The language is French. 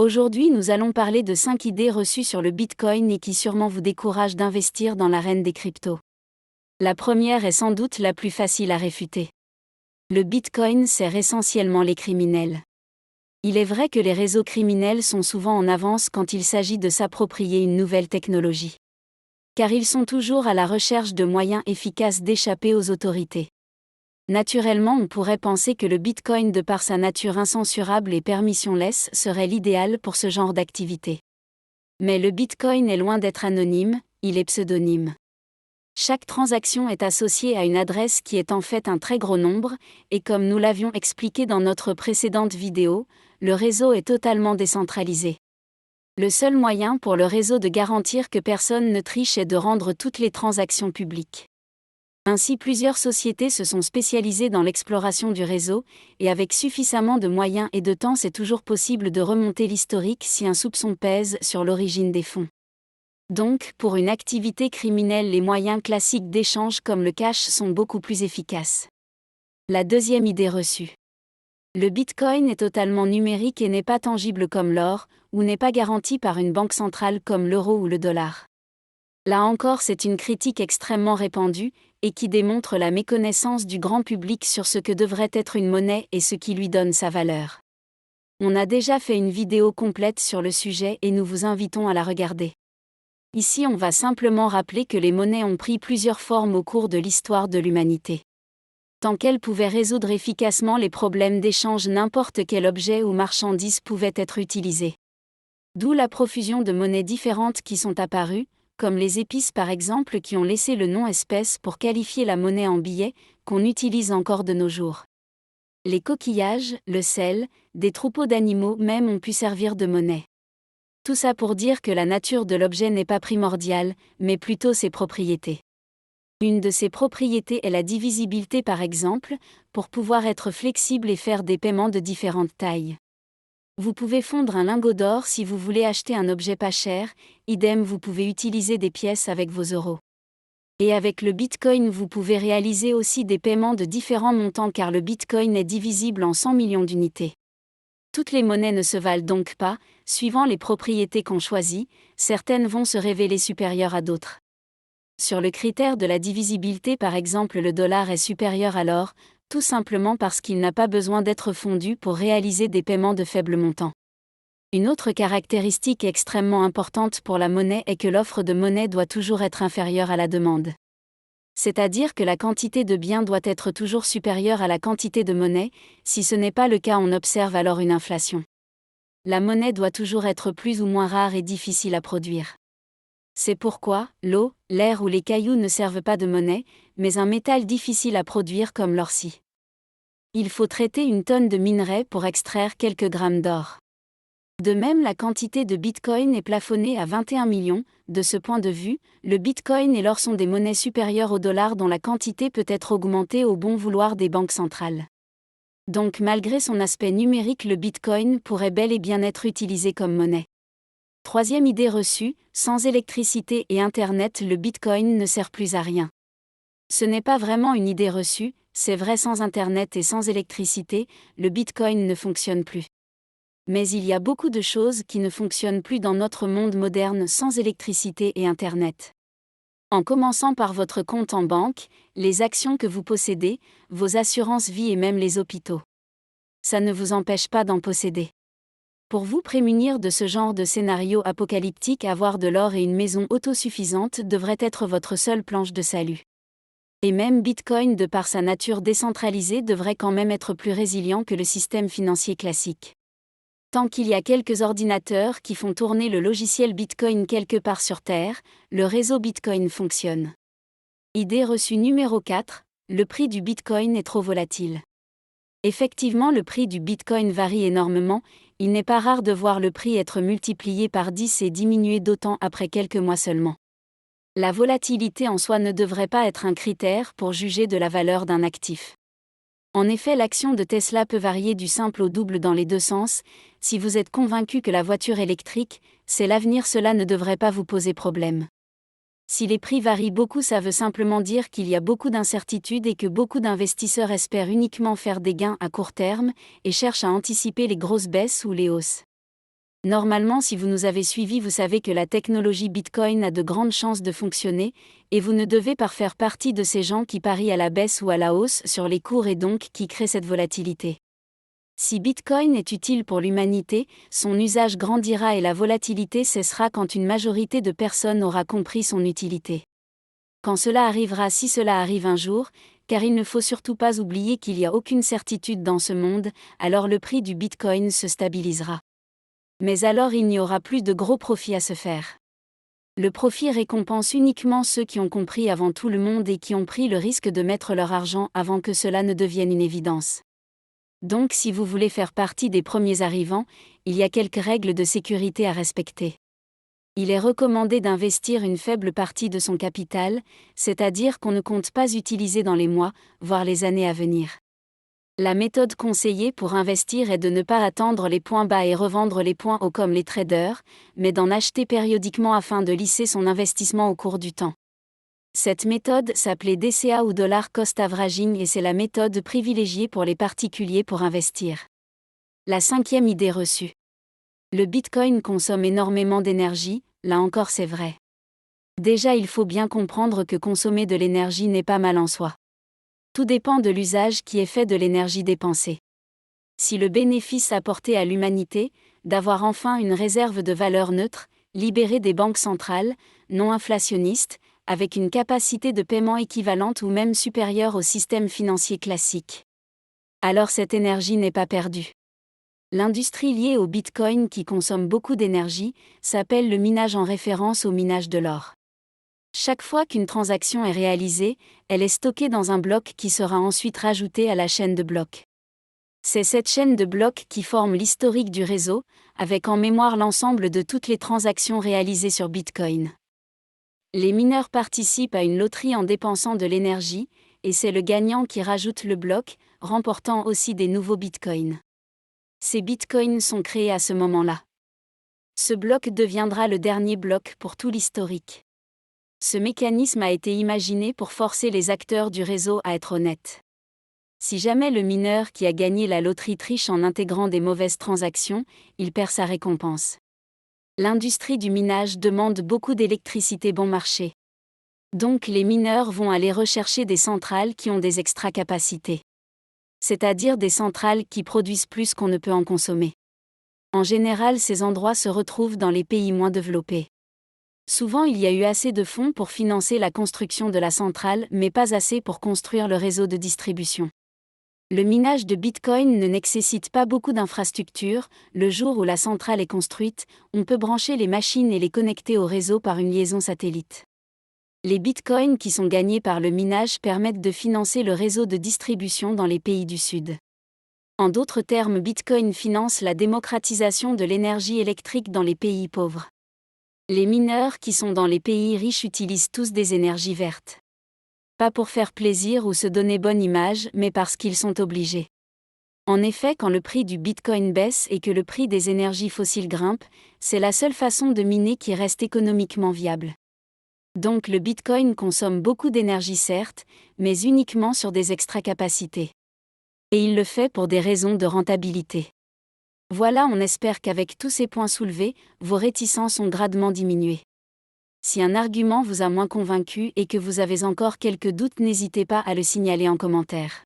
Aujourd'hui, nous allons parler de 5 idées reçues sur le Bitcoin et qui sûrement vous découragent d'investir dans l'arène des cryptos. La première est sans doute la plus facile à réfuter. Le Bitcoin sert essentiellement les criminels. Il est vrai que les réseaux criminels sont souvent en avance quand il s'agit de s'approprier une nouvelle technologie. Car ils sont toujours à la recherche de moyens efficaces d'échapper aux autorités. Naturellement, on pourrait penser que le Bitcoin, de par sa nature incensurable et permissionless, serait l'idéal pour ce genre d'activité. Mais le Bitcoin est loin d'être anonyme, il est pseudonyme. Chaque transaction est associée à une adresse qui est en fait un très gros nombre, et comme nous l'avions expliqué dans notre précédente vidéo, le réseau est totalement décentralisé. Le seul moyen pour le réseau de garantir que personne ne triche est de rendre toutes les transactions publiques. Ainsi, plusieurs sociétés se sont spécialisées dans l'exploration du réseau, et avec suffisamment de moyens et de temps, c'est toujours possible de remonter l'historique si un soupçon pèse sur l'origine des fonds. Donc, pour une activité criminelle, les moyens classiques d'échange comme le cash sont beaucoup plus efficaces. La deuxième idée reçue. Le Bitcoin est totalement numérique et n'est pas tangible comme l'or, ou n'est pas garanti par une banque centrale comme l'euro ou le dollar. Là encore, c'est une critique extrêmement répandue, et qui démontre la méconnaissance du grand public sur ce que devrait être une monnaie et ce qui lui donne sa valeur. On a déjà fait une vidéo complète sur le sujet et nous vous invitons à la regarder. Ici, on va simplement rappeler que les monnaies ont pris plusieurs formes au cours de l'histoire de l'humanité. Tant qu'elles pouvaient résoudre efficacement les problèmes d'échange, n'importe quel objet ou marchandise pouvait être utilisé. D'où la profusion de monnaies différentes qui sont apparues, comme les épices par exemple, qui ont laissé le nom espèce pour qualifier la monnaie en billet, qu'on utilise encore de nos jours. Les coquillages, le sel, des troupeaux d'animaux même ont pu servir de monnaie. Tout ça pour dire que la nature de l'objet n'est pas primordiale, mais plutôt ses propriétés. Une de ces propriétés est la divisibilité par exemple, pour pouvoir être flexible et faire des paiements de différentes tailles. Vous pouvez fondre un lingot d'or si vous voulez acheter un objet pas cher, idem vous pouvez utiliser des pièces avec vos euros. Et avec le Bitcoin vous pouvez réaliser aussi des paiements de différents montants car le Bitcoin est divisible en 100 millions d'unités. Toutes les monnaies ne se valent donc pas, suivant les propriétés qu'on choisit, certaines vont se révéler supérieures à d'autres. Sur le critère de la divisibilité par exemple, le dollar est supérieur à l'or, tout simplement parce qu'il n'a pas besoin d'être fondu pour réaliser des paiements de faible montant. Une autre caractéristique extrêmement importante pour la monnaie est que l'offre de monnaie doit toujours être inférieure à la demande. C'est-à-dire que la quantité de biens doit être toujours supérieure à la quantité de monnaie, si ce n'est pas le cas, on observe alors une inflation. La monnaie doit toujours être plus ou moins rare et difficile à produire. C'est pourquoi, l'eau, l'air ou les cailloux ne servent pas de monnaie, mais un métal difficile à produire comme l'or-ci. Il faut traiter une tonne de minerai pour extraire quelques grammes d'or. De même, la quantité de Bitcoin est plafonnée à 21 millions. De ce point de vue, le Bitcoin et l'or sont des monnaies supérieures au dollar dont la quantité peut être augmentée au bon vouloir des banques centrales. Donc malgré son aspect numérique, le Bitcoin pourrait bel et bien être utilisé comme monnaie. Troisième idée reçue, sans électricité et Internet, le Bitcoin ne sert plus à rien. Ce n'est pas vraiment une idée reçue, c'est vrai, sans Internet et sans électricité, le Bitcoin ne fonctionne plus. Mais il y a beaucoup de choses qui ne fonctionnent plus dans notre monde moderne sans électricité et Internet. En commençant par votre compte en banque, les actions que vous possédez, vos assurances vie et même les hôpitaux. Ça ne vous empêche pas d'en posséder. Pour vous prémunir de ce genre de scénario apocalyptique, avoir de l'or et une maison autosuffisante devrait être votre seule planche de salut. Et même Bitcoin, de par sa nature décentralisée, devrait quand même être plus résilient que le système financier classique. Tant qu'il y a quelques ordinateurs qui font tourner le logiciel Bitcoin quelque part sur Terre, le réseau Bitcoin fonctionne. Idée reçue numéro 4, le prix du Bitcoin est trop volatile. Effectivement, le prix du Bitcoin varie énormément, il n'est pas rare de voir le prix être multiplié par 10 et diminuer d'autant après quelques mois seulement. La volatilité en soi ne devrait pas être un critère pour juger de la valeur d'un actif. En effet, l'action de Tesla peut varier du simple au double dans les deux sens. Si vous êtes convaincu que la voiture électrique, c'est l'avenir, cela ne devrait pas vous poser problème. Si les prix varient beaucoup, ça veut simplement dire qu'il y a beaucoup d'incertitudes et que beaucoup d'investisseurs espèrent uniquement faire des gains à court terme et cherchent à anticiper les grosses baisses ou les hausses. Normalement, si vous nous avez suivis, vous savez que la technologie Bitcoin a de grandes chances de fonctionner, et vous ne devez pas faire partie de ces gens qui parient à la baisse ou à la hausse sur les cours et donc qui créent cette volatilité. Si Bitcoin est utile pour l'humanité, son usage grandira et la volatilité cessera quand une majorité de personnes aura compris son utilité. Quand cela arrivera, si cela arrive un jour, car il ne faut surtout pas oublier qu'il n'y a aucune certitude dans ce monde, alors le prix du Bitcoin se stabilisera. Mais alors il n'y aura plus de gros profits à se faire. Le profit récompense uniquement ceux qui ont compris avant tout le monde et qui ont pris le risque de mettre leur argent avant que cela ne devienne une évidence. Donc si vous voulez faire partie des premiers arrivants, il y a quelques règles de sécurité à respecter. Il est recommandé d'investir une faible partie de son capital, c'est-à-dire qu'on ne compte pas utiliser dans les mois, voire les années à venir. La méthode conseillée pour investir est de ne pas attendre les points bas et revendre les points hauts comme les traders, mais d'en acheter périodiquement afin de lisser son investissement au cours du temps. Cette méthode s'appelait DCA ou Dollar Cost Averaging et c'est la méthode privilégiée pour les particuliers pour investir. La cinquième idée reçue. Le Bitcoin consomme énormément d'énergie, là encore c'est vrai. Déjà il faut bien comprendre que consommer de l'énergie n'est pas mal en soi. Tout dépend de l'usage qui est fait de l'énergie dépensée. Si le bénéfice apporté à l'humanité, d'avoir enfin une réserve de valeur neutre, libérée des banques centrales, non inflationnistes, avec une capacité de paiement équivalente ou même supérieure au système financier classique. Alors cette énergie n'est pas perdue. L'industrie liée au Bitcoin qui consomme beaucoup d'énergie s'appelle le minage en référence au minage de l'or. Chaque fois qu'une transaction est réalisée, elle est stockée dans un bloc qui sera ensuite rajouté à la chaîne de blocs. C'est cette chaîne de blocs qui forme l'historique du réseau, avec en mémoire l'ensemble de toutes les transactions réalisées sur Bitcoin. Les mineurs participent à une loterie en dépensant de l'énergie, et c'est le gagnant qui rajoute le bloc, remportant aussi des nouveaux Bitcoins. Ces Bitcoins sont créés à ce moment-là. Ce bloc deviendra le dernier bloc pour tout l'historique. Ce mécanisme a été imaginé pour forcer les acteurs du réseau à être honnêtes. Si jamais le mineur qui a gagné la loterie triche en intégrant des mauvaises transactions, il perd sa récompense. L'industrie du minage demande beaucoup d'électricité bon marché. Donc les mineurs vont aller rechercher des centrales qui ont des extra-capacités. C'est-à-dire des centrales qui produisent plus qu'on ne peut en consommer. En général, ces endroits se retrouvent dans les pays moins développés. Souvent il y a eu assez de fonds pour financer la construction de la centrale, mais pas assez pour construire le réseau de distribution. Le minage de Bitcoin ne nécessite pas beaucoup d'infrastructures, le jour où la centrale est construite, on peut brancher les machines et les connecter au réseau par une liaison satellite. Les Bitcoins qui sont gagnés par le minage permettent de financer le réseau de distribution dans les pays du Sud. En d'autres termes, Bitcoin finance la démocratisation de l'énergie électrique dans les pays pauvres. Les mineurs qui sont dans les pays riches utilisent tous des énergies vertes. Pas pour faire plaisir ou se donner bonne image, mais parce qu'ils sont obligés. En effet, quand le prix du Bitcoin baisse et que le prix des énergies fossiles grimpe, c'est la seule façon de miner qui reste économiquement viable. Donc le Bitcoin consomme beaucoup d'énergie certes, mais uniquement sur des extra-capacités. Et il le fait pour des raisons de rentabilité. Voilà, on espère qu'avec tous ces points soulevés, vos réticences ont gradement diminué. Si un argument vous a moins convaincu et que vous avez encore quelques doutes, n'hésitez pas à le signaler en commentaire.